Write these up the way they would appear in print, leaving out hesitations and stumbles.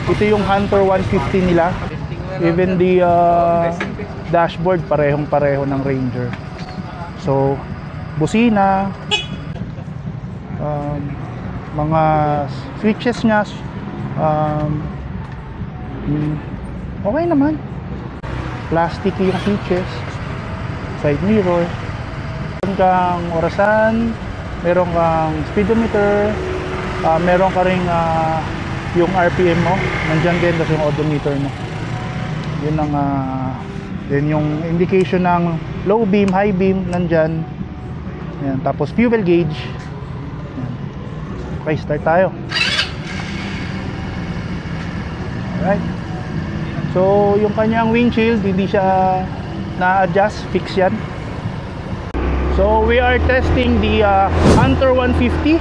Ito yung Hunter 150 nila. Even the dashboard parehong-pareho ng Ranger. So, busina, mga switches niya, okay naman. Plastic yung switches, side mirror. Meron kang orasan, meron kang speedometer, meron ka ring yung RPM mo, nandyan din, tapos yung odometer mo. Yun ang then yung indication ng low beam, high beam, nandyan. Yan, tapos fuel gauge. Yan. Okay, start tayo. Alright. So, yung kanyang windshield, hindi siya na-adjust, fix yan. So, we are testing the Hunter 150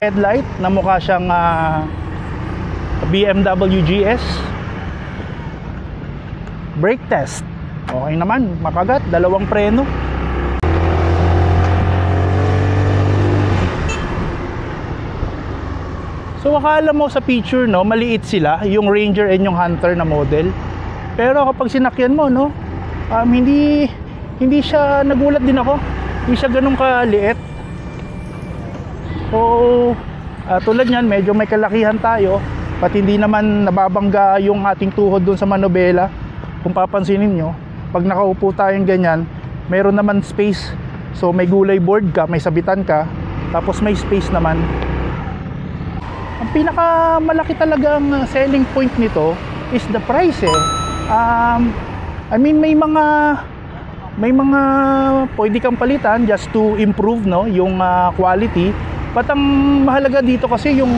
headlight na mukha siyang BMW GS. Brake test. Okay naman, makagat, dalawang preno. So akala mo sa picture, no, maliit sila, yung Ranger and yung Hunter na model. Pero kapag sinakyan mo, no, hindi siya, nagulat din ako. Hindi siya ganun kaliit. So tulad niyan, medyo may kalakihan tayo, pati hindi naman nababangga yung ating tuhod dun sa manobela. Kung papansinin nyo, pag nakaupo tayong ganyan, mayroon naman space. So may gulay board ka, may sabitan ka, tapos may space naman. Ang pinakamalaki talagang selling point nito is the price eh. I mean, may mga pwede kang palitan just to improve, no, yung quality. But ang mahalaga dito kasi yung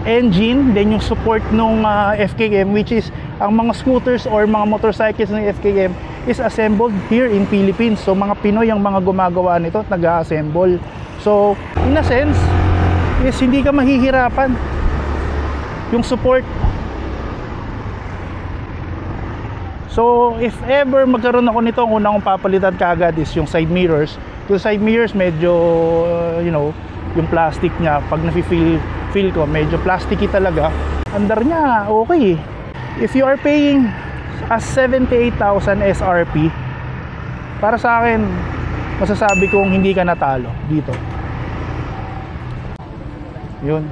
engine, then yung support nung FKM, which is ang mga scooters or mga motorcycles ng FKM is assembled here in Philippines. So mga Pinoy ang mga gumagawa nito at nag-assemble. So in a sense is hindi ka mahihirapan yung support. So if ever magkaroon ako nito, ang unang kong papalitan kaagad is yung side mirrors. Yung side mirrors medyo you know, yung plastic niya, pag feel ko medyo plasticky talaga. Andar niya okay. If you are paying a 78,000 SRP, para sa akin masasabi kong hindi ka natalo dito. Yun.